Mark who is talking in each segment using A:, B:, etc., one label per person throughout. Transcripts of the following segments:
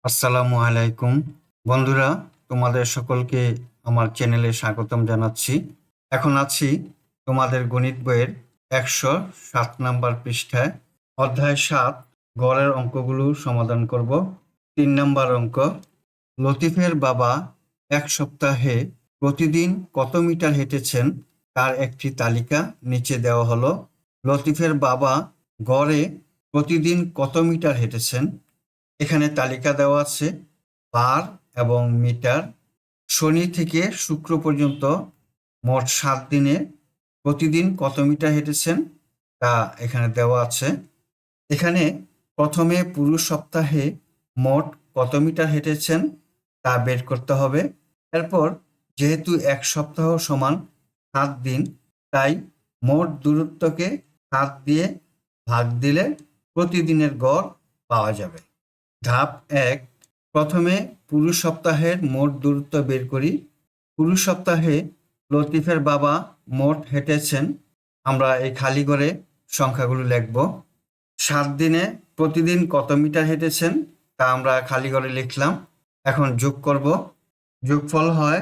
A: আসসালামু আলাইকুম বন্ধুরা, তোমাদের সকলকে আমার চ্যানেলে স্বাগতম জানাচ্ছি। এখন আছি তোমাদের গণিত বইয়ের 107 নম্বর পৃষ্ঠায়। অধ্যায় 7 গড়ের অঙ্কগুলো সমাধান করব। 3 নম্বর অঙ্ক, লতিফের বাবা এক সপ্তাহে প্রতিদিন কত মিটার হেঁটেছেন তার একটি তালিকা নিচে দেওয়া হলো। লতিফের বাবা গড়ে প্রতিদিন কত মিটার হেঁটেছেন, এখানে তালিকা দেওয়া আছে বার এবং মিটার। শনি থেকে শুক্র পর্যন্ত মোট 7 দিনে প্রতিদিন কত মিটার হেঁটেছেন তা এখানে দেওয়া আছে। এখানে প্রথমে পুরো সপ্তাহে মোট কত মিটার হেঁটেছেন তা বের করতে হবে। এরপর যেহেতু এক সপ্তাহ সমান 7 দিন, তাই মোট দূরত্বকে 7 দিয়ে ভাগ দিলে প্রতিদিনের গড় পাওয়া যাবে। ধাপ 1, প্রথমে পুরো সপ্তাহের মোট দূরত্ব বের করি। পুরো সপ্তাহে লতিফের বাবা মোট হেঁটেছেন, আমরা এই খালি ঘরে সংখ্যাগুলো লিখব। 7 দিনে প্রতিদিন কত মিটার হেঁটেছেন তা আমরা খালি ঘরে লিখলাম। এখন যোগ করব, যোগফল হয়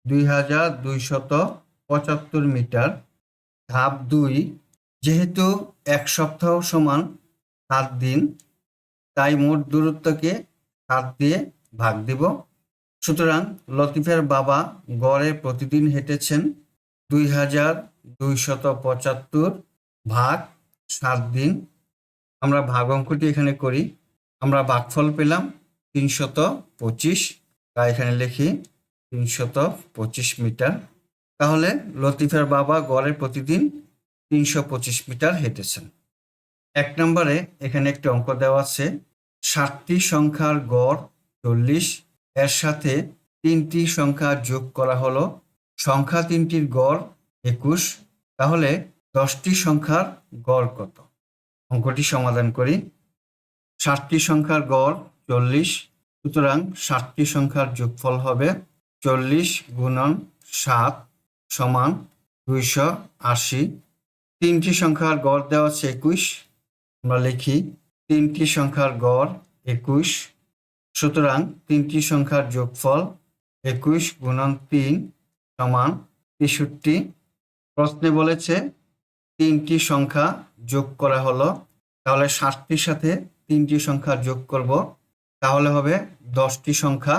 A: 2275 মিটার। ধাপ 2, যেহেতু এক সপ্তাহ সমান 7 দিন, তাই মোট দূরত্বকে 7 দিয়ে ভাগ দিব। সুতরাং লতিফের বাবা গড়ে প্রতিদিন হেঁটেছেন 2275 ভাগ 7 দিন। আমরা ভাগ অঙ্কটি এখানে করি। আমরা ভাগফল পেলাম 325, তা এখানে লিখি 325 মিটার। তাহলে লতিফের বাবা গড়ে প্রতিদিন 325 মিটার হেঁটেছেন। 1 নম্বরে এখানে একটি অঙ্ক দেওয়া আছে, 7টি সংখ্যার গড় 40, এর সাথে 3টি সংখ্যা যোগ করা হলো, সংখ্যা 3টির গড় 21, তাহলে 10টি সংখ্যার গড় কত? অঙ্কটি সমাধান করি। 7টি সংখ্যার গড় 40, সুতরাং 7টি সংখ্যার যোগফল হবে 40 গুণন 7 সমান 280। 3টি সংখ্যার গড় দেওয়া আছে 21, আমরা লিখি 3টি সংখ্যার গড় 21, সুতরাং 3টি সংখ্যার যোগফল 21 গুণন 3 সমান 63। প্রশ্নে বলেছে 3টি সংখ্যা যোগ করা হলো, তাহলে 7টির সাথে 3টি সংখ্যা যোগ করব, তাহলে হবে 10টি সংখ্যা।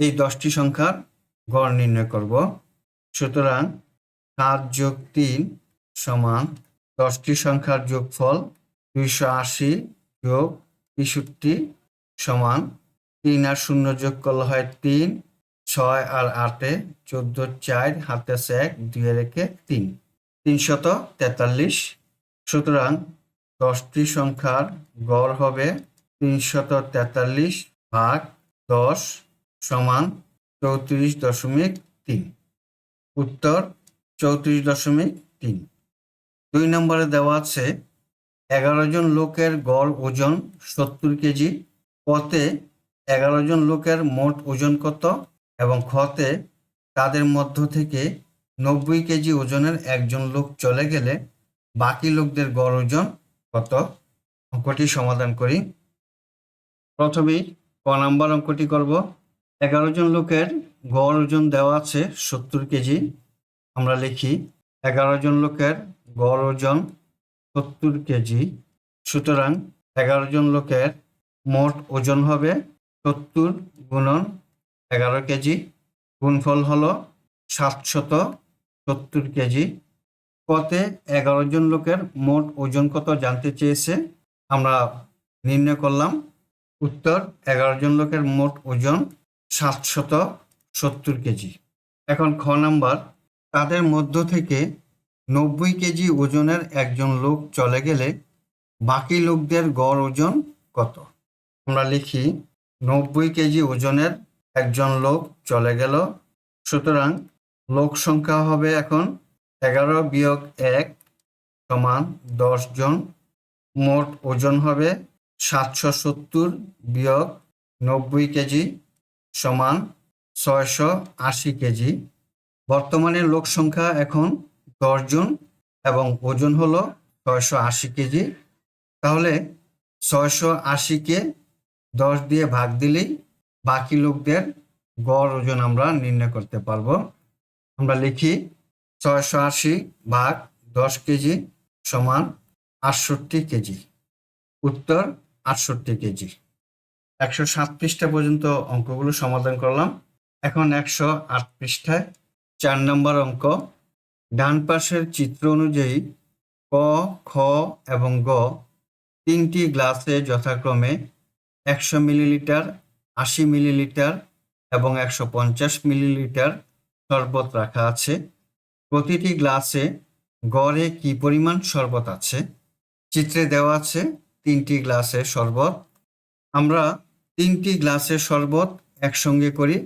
A: এই 10টি সংখ্যার গড় নির্ণয় করব। সুতরাং 7 যোগ 3 সমান 10টি সংখ্যার যোগফল 280 যোগ 63 সমান 3 আর 0 যোগ করলে হয় 3, 6 আর 8 14, 4 হাতে আছে 1, 2 রেখে 3, 343। সুতরাং 10টি সংখ্যার গড় হবে 343 ভাগ 10 সমান 34.3। উত্তর 34.3। 2 নম্বরে দেওয়া আছে 11 জন লোকের গড় ওজন 70 কেজি, কতে 11 জন লোকের মোট ওজন কত এবং খতে তাদের মধ্য থেকে 90 কেজি ওজনের একজন লোক চলে গেলে বাকি লোকদের গড় ওজন কত? অঙ্কটি সমাধান করি। প্রথমেই ক নাম্বার অঙ্কটি করব। 11 জন লোকের গড় ওজন দেওয়া আছে 70 কেজি, আমরা লিখি 11 জন লোকের গড় ওজন 70 কেজি, সুতরাং 11 জন লোকের মোট ওজন হবে 70 গুণন 11 কেজি, গুণফল হলো 770 কেজি। কতে 11 জন লোকের মোট ওজন কত জানতে চেয়েছে, আমরা নির্ণয় করলাম। উত্তর 11 জন লোকের মোট ওজন 770 কেজি। এখন খ নাম্বার, তাদের মধ্য থেকে 90 কেজি ওজনের একজন লোক চলে গেলে বাকি লোকদের গড় ওজন কত? আমরা লিখি 90 কেজি ওজনের একজন লোক চলে গেল, সুতরাং লোক সংখ্যা হবে এখন 11 বিয়োগ 1 সমান 10 জন। মোট ওজন হবে 770 বিয়োগ 90 কেজি সমান 680 কেজি। বর্তমানে লোক সংখ্যা এখন 10 জন এবং ওজন হলো 680 কেজি। তাহলে 680কে 10 দিয়ে ভাগ দিলেই বাকি লোকদের গড় ওজন আমরা নির্ণয় করতে পারবো। আমরা লিখি 680 ভাগ 10 কেজি সমান 68 কেজি। উত্তর 68 কেজি। 107 পৃষ্ঠা পর্যন্ত অঙ্কগুলো সমাধান করলাম। এখন 108 পৃষ্ঠায় 4 নম্বর অঙ্ক। ডান পাশের চিত্র অনুযায়ী ক, খ এবং গ 3টি গ্লাসে যথাক্রমে 100 মিলিলিটার, 80 মিলিলিটার এবং 150 মিলিলিটার শরবত রাখা আছে। প্রতিটি গ্লাসে গড়ে কি পরিমাণ শরবত আছে? চিত্রে দেওয়া আছে 3টি গ্লাসে শরবত। আমরা 3টি গ্লাসের শরবত একসঙ্গে করি,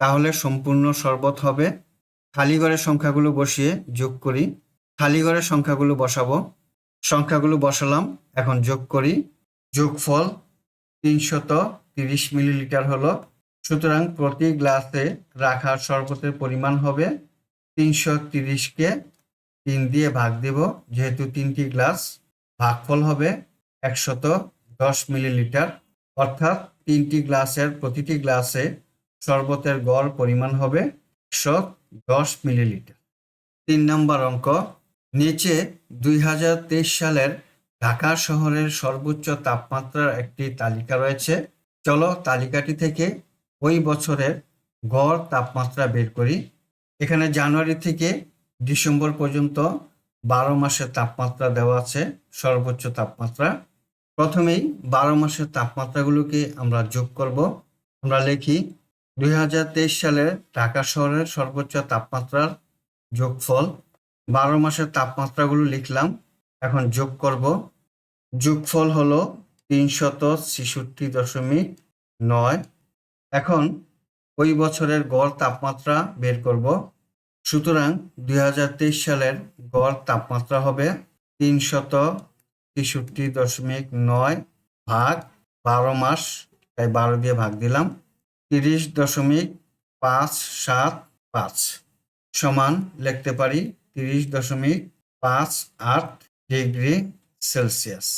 A: তাহলে সম্পূর্ণ শরবত হবে। খালি ঘরের সংখ্যাগুলো বসিয়ে যোগ করি। খালি ঘরের সংখ্যাগুলো বসাবো। সংখ্যাগুলো বসালাম, এখন যোগ করি। যোগফল 330 মিলিলিটার হলো। সুতরাং প্রতি গ্লাসে রাখা শরবতের পরিমাণ হবে 330কে 3 দিয়ে ভাগ দেব, যেহেতু 3টি গ্লাস। ভাগফল হবে 110 মিলিলিটার, অর্থাৎ 3টি গ্লাসের প্রতিটি গ্লাসে শরবতের গড় পরিমাণ হবে 110 মিলিলিটার। 3 নম্বর অঙ্ক। নিচে 2023 সালের ঢাকা শহরের সর্বোচ্চ তাপমাত্রার একটি তালিকা রয়েছে। চলো তালিকাটি থেকে ওই বছরের গড় তাপমাত্রা বের করি। এখানে জানুয়ারি থেকে ডিসেম্বর পর্যন্ত 12 মাসের তাপমাত্রা দেওয়া আছে, সর্বোচ্চ তাপমাত্রা। প্রথমেই 12 মাসের তাপমাত্রাগুলোকে আমরা যোগ করব। আমরা লিখি 2023 সালের ঢাকা শহরের সর্বোচ্চ তাপমাত্রার যোগফল। 12 মাসের তাপমাত্রাগুলো লিখলাম, এখন যোগ করব। যোগফল হলো 366.9। এখন ওই বছরের গড় তাপমাত্রা বের করব। সুতরাং 2023 সালের গড় তাপমাত্রা হবে 363.9 ভাগ 12 মাস, তাই 12 দিয়ে ভাগ দিলাম, 30.575 সমান লিখতে পারি 30.58 ডিগ্রি সেলসিয়াস।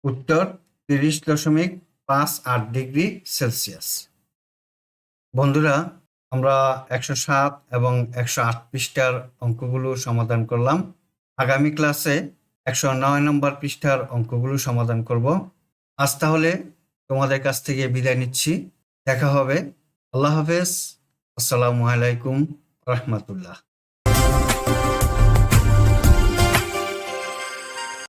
A: উত্তর 30.58 ডিগ্রি সেলসিয়াস। বন্ধুরা, আমরা 107 এবং 108 পৃষ্ঠার অঙ্কগুলো সমাধান করলাম। আগামী ক্লাসে 109 নম্বর পৃষ্ঠার অঙ্কগুলো সমাধান করব। আজ তাহলে তোমাদের কাছ থেকে বিদায় নিচ্ছি। দেখা হবে। আল্লাহ হাফেজ। আসসালামু আলাইকুম রহমতুল্লাহ।